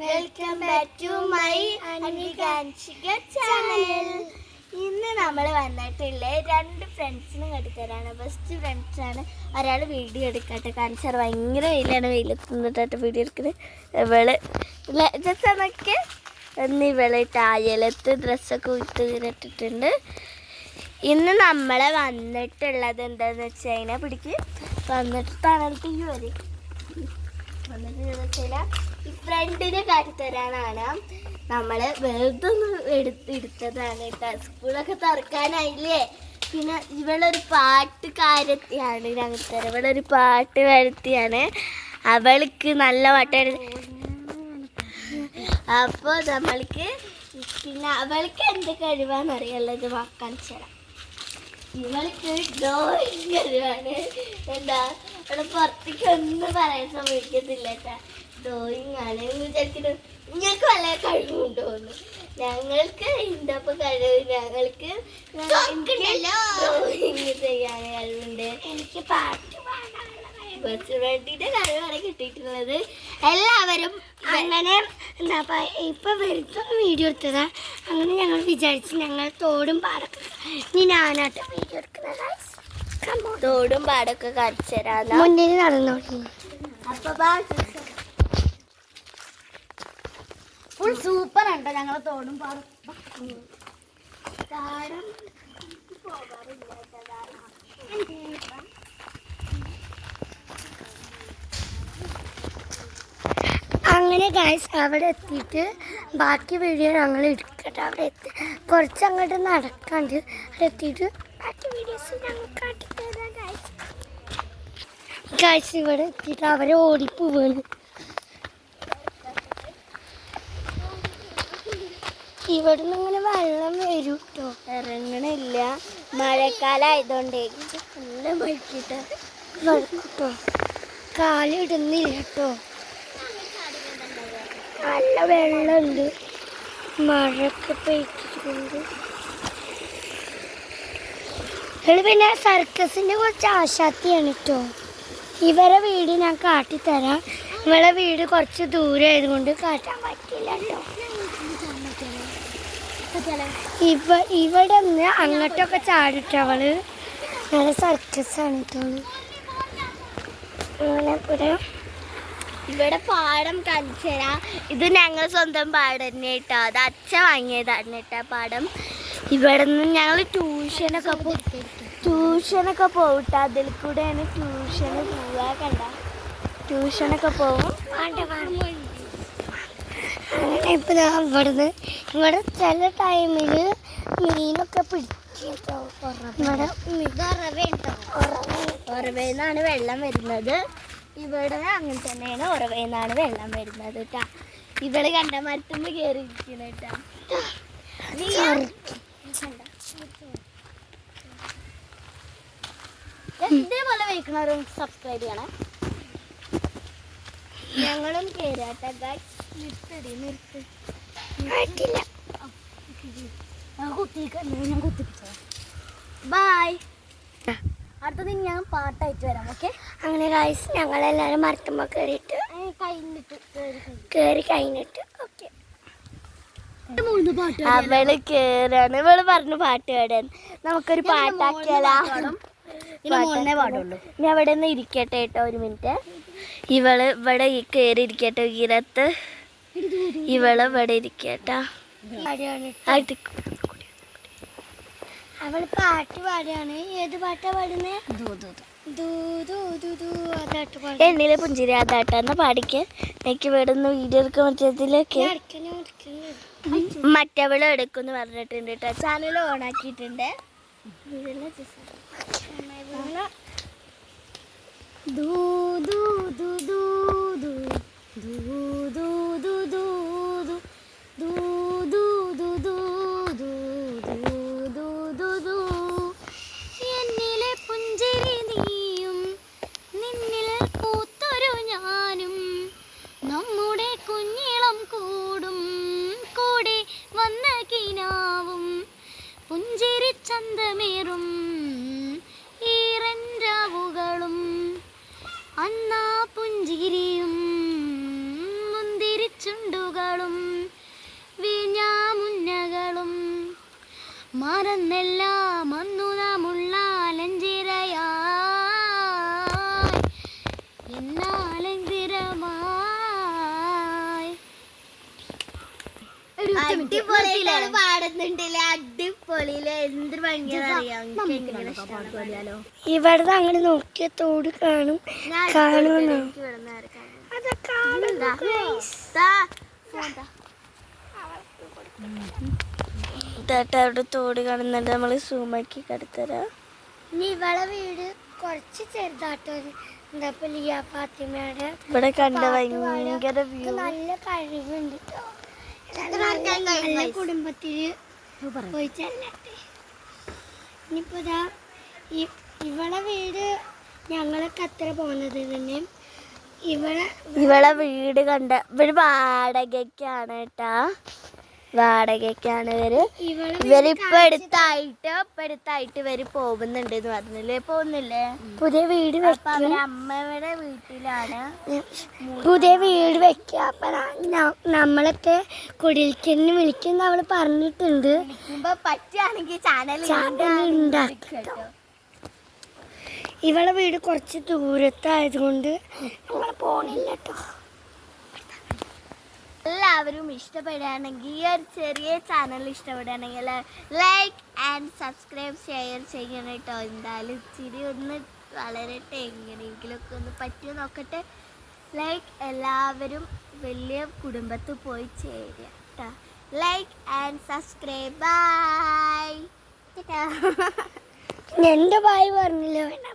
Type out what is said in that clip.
Welcome back to my Anikanshika channel. ഇന്ന് നമ്മൾ വന്നിട്ടുള്ള രണ്ട് ഫ്രണ്ട്സിനും കെട്ടിത്തരാണ്. ബെസ്റ്റ് ഫ്രണ്ട്സാണ്. ഒരാൾ വീഡിയോ എടുക്കട്ടെ, കാണിച്ചാൽ ഭയങ്കര വെയിലാണ്, വെയിലെത്തുന്നിട്ട് വീഡിയോ എടുക്കുന്നത്. ഇവള് ജസ്റ്റൊക്കെ ഇവള് ടായലത്ത് ഡ്രസ്സൊക്കെ ഇട്ടിട്ടുണ്ട്. ഇന്ന് നമ്മൾ വന്നിട്ടുള്ളത് എന്താണെന്ന് വെച്ച് കഴിഞ്ഞാൽ പിടിക്ക് വന്നിട്ട് തണലത്തേക്ക് വരും. വന്നിട്ട് വെച്ചാൽ ഈ ഫ്രണ്ടിനെ കാട്ടിത്തരാനാണ് നമ്മൾ വെറുതെ ഒന്ന് എടുത്തതാണ് കേട്ടോ. സ്കൂളൊക്കെ തുറക്കാനായില്ലേ. പിന്നെ ഇവളൊരു പാട്ടുകാരത്തിയാണ്. ഞങ്ങൾ ഇവളൊരു പാട്ടുകാരത്തിയാണ്. അവൾക്ക് നല്ല പാട്ടാണ്. അപ്പോൾ നമ്മൾക്ക് പിന്നെ അവൾക്ക് എന്ത് കഴിവാണെന്നറിയുള്ളത് കാണിച്ചു തരാം. ഇവൾക്ക് ഡ്രോയിങ് കഴിവാണ്. എന്താ അവളെ പുറത്തേക്ക് ഒന്നും പറയാൻ സമ്മതിക്കത്തില്ല കേട്ടാ. ഡ്രോയിങ് ആണ് വിചാരിക്കുന്നത്. നിങ്ങൾക്ക് വല്ല കഴിവുണ്ടോന്ന്. ഞങ്ങൾക്ക് ഇന്തപ്പോ കഴിവ്. ഞങ്ങൾക്ക് ഡ്രോയിങ് ചെയ്യാൻ കഴിവുണ്ട്. എനിക്ക് പാട്ട് വേണ്ടിയിട്ട് കഴിവാണ് കിട്ടിയിട്ടുള്ളത്. എല്ലാവരും അങ്ങനെ എന്താ ഇപ്പൊ വെറുതൊന്ന് വീഡിയോ എടുത്തതാ. അങ്ങനെ ഞങ്ങൾ വിചാരിച്ച് ഞങ്ങൾ തോടും പാടൊക്കെ ഇനി ഞാനായിട്ട് വീഡിയോ എടുക്കുന്നത്. തോടും പാടൊക്കെ കാണിച്ചു തരാം. മുന്നിൽ നടന്നോളി. അപ്പൊ ഫുൾ സൂപ്പർ ഉണ്ടോ ഞങ്ങളെ തോടും പാടും. അങ്ങനെ ഗൈസ് അവിടെ എത്തിയിട്ട് ബാക്കി വീഡിയോ ഞങ്ങൾ എടുക്കട്ടെ. അവിടെ എത്തി കുറച്ച് അങ്ങോട്ട് നടക്കാണ്ട് അവിടെ എത്തിയിട്ട് ബാക്കി വീഡിയോസ് ഞങ്ങൾ കാട്ടിത്തരാം ഗൈസ്. ഗൈസ് ഇവിടെ എത്തിയിട്ട് അവരെ ഓടിപ്പോവാണ്. ഇവിടെ നിന്ന് ഇങ്ങനെ വെള്ളം വരും കേട്ടോ. ഇറങ്ങണില്ല, മഴക്കാലമായതുകൊണ്ടേ നല്ല മഴക്കിട്ട് കേട്ടോ. കാലിടുന്നില്ല കേട്ടോ. നല്ല വെള്ളമുണ്ട്, മഴയൊക്കെ പെയ്തിട്ടുണ്ട്. പിന്നെ സർക്കസിൻ്റെ കുറച്ച് ആശാത്തിയാണ് കേട്ടോ. ഇവരെ വീട് ഞാൻ കാട്ടിത്തരാം. ഇവളെ വീട് കുറച്ച് ദൂരം ആയതുകൊണ്ട് കാട്ടാൻ പറ്റില്ല കേട്ടോ. ഇവിടെ നിന്ന് അങ്ങോട്ടൊക്കെ ചാടിട്ടവള് നല്ല സർക്കസാണ് കേട്ടോ. അങ്ങനെ ഇവിടെ പാടം കാണിച്ചുതരാ. ഇത് ഞങ്ങൾ സ്വന്തം പാടം തന്നെ കേട്ടോ. അത് അച്ഛൻ വാങ്ങിയതാണ് കേട്ടോ പാടം. ഇവിടെ നിന്ന് ഞങ്ങൾ ട്യൂഷനൊക്കെ പോകട്ടോ. അതിൽ കൂടെയാണ് ട്യൂഷന് പോവുക. കണ്ട ട്യൂഷനൊക്കെ പോവും. അങ്ങനെ ഇപ്പം ഇവിടുന്ന് ഇവിടെ ചില ടൈമിൽ മീനൊക്കെ പിടിച്ചിട്ടോ. ഉറവേന്നാണ് വെള്ളം വരുന്നത്. ഇവിടെ അങ്ങനെ തന്നെയാണ് ഉറവേന്നാണ് വെള്ളം വരുന്നത് കേട്ടാ. ഇവള് കണ്ട മരത്തുമ്പ് കയറിയിരിക്കുന്ന കേട്ടാ. ഇതേപോലെ വയ്ക്കണവരും സബ്സ്ക്രൈബ് ചെയ്യണം. ഞങ്ങളും കയറാട്ടാ. നിർത്തടി നിർത്ത്. ഞാൻ കുത്തിപ്പിച്ചോ. ബൈ. അടുത്തത് ഞാൻ പാട്ടായിട്ട് വരാം. ഓക്കെ. അങ്ങനെ ഗൈസ് ഞങ്ങളെല്ലാവരും മരത്തുമ്പോൾ കയറിയിട്ട് കഴിഞ്ഞിട്ട് ഓക്കെ. അവള് കേറാണ്. ഇവള് പറഞ്ഞു പാട്ട് പാടാൻ. നമുക്കൊരു പാട്ടാക്കിയാലോ? ഞാൻ അവിടെ നിന്ന് ഇരിക്കട്ടെ കേട്ടോ. ഒരു മിനിറ്റ്. ഇവള് ഇവിടെ കയറി ഇരിക്കട്ടെ. ഈരത്ത് ഇവള് ഇവിടെ ഇരിക്കട്ടാ. അവള് പാട്ട് പാടുകയാണ്. ഏത് പാട്ടാ പാടുന്നേ? എണ്ണിലെ പുഞ്ചിരി അതാട്ടാന്ന് പാടിക്ക്. എനിക്ക് ഇവിടെ നിന്ന് വീഡിയോ എടുക്കാൻ പറ്റത്തില്ലൊക്കെ. മറ്റവള് എടുക്കുമെന്ന് പറഞ്ഞിട്ടുണ്ട് കേട്ടോ. ചാനൽ ഓൺ ആക്കിയിട്ടുണ്ട്. എന്നിലെ പുഞ്ചിരി നീയും നിന്നിൽ പൂത്തൊരു ഞാനും നമ്മുടെ കുഞ്ഞിളം കൂടും കൂടെ വന്ന കിനാവും പുഞ്ചിരി ചന്തമേറും ഈറൻ രാവുകളും അന്നാ പുഞ്ചിരിയും ചുണ്ടുകളും വീഞ്ഞാമുന്നകളും മറന്നെല്ലാം അന്നു നാമുള്ള ലഞ്ചിരയായി എന്നാലഞ്ചിരമായി. അടിപൊളിയിലാണ് പാടുന്നുണ്ടല്ലേ, അടിപൊളിയില് എന്ത് ഭംഗിയാണെന്നറിയാം. ഇവിടുന്ന് അങ്ങനെ നോക്കിയ തോട് കാണും. കാണുമെന്നോ അവിടെ തോട് കാണുന്നുണ്ട്. നമ്മൾ സൂമാക്കി കടത്തരാം. ഇനി ഇവളെ വീട് കുറച്ച് ചെറുതാട്ടോ. എന്താ ലിയ ഫാത്തിമയുടെ ഇവിടെ കണ്ട ഭയങ്കര വ്യൂ. നല്ല കഴിവുണ്ട് കേട്ടോ. നല്ല കുടുംബത്തില് പോയി ചെല്ലട്ടെ. ഇനിയിപ്പോ ഇവളെ വീട് ഞങ്ങളൊക്കെ അത്ര പോകുന്നത് തന്നെ. ഇവളെ വീട് കണ്ട ഇവര് വാടകയ്ക്കാണ് കേട്ടാ. വാടകയ്ക്കാണ് ഇവരിപ്പൊ അടുത്തായിട്ട് ഇവര് പോകുന്നുണ്ട് എന്ന് പറഞ്ഞില്ലേ. പോകുന്നില്ലേ? പുതിയ വീട് വെക്കും. അമ്മയുടെ വീട്ടിലാണ് പുതിയ വീട് വെക്കുക. അപ്പൊ നമ്മളൊക്കെ കുടിൽക്കലിന് വിളിക്കുന്ന അവള് പറഞ്ഞിട്ടുണ്ട്. പറ്റുകയാണെങ്കിൽ ചാനൽ ഉണ്ടാക്കിട്ടോ. ഇവളെ വീട് കുറച്ച് ദൂരത്തായതുകൊണ്ട് ഞങ്ങൾ പോണില്ല കേട്ടോ. എല്ലാവരും ഇഷ്ടപ്പെടുകയാണെങ്കിൽ ഈ ഒരു ചെറിയ ചാനൽ ഇഷ്ടപ്പെടുകയാണെങ്കിൽ ലൈക്ക് ആൻഡ് സബ്സ്ക്രൈബ് ഷെയർ ചെയ്യണം കേട്ടോ. എന്തായാലും ഇച്ചിരി ഒന്ന് വളരട്ടെ, എങ്ങനെയെങ്കിലുമൊക്കെ ഒന്ന് പറ്റി നോക്കട്ടെ. ലൈക്ക് എല്ലാവരും വലിയ കുടുംബത്തിൽ പോയി ചേരുക കേട്ടോ. Like and subscribe. ബൈ. എൻ്റെ ബായ് പറഞ്ഞില്ല വേണ്ട.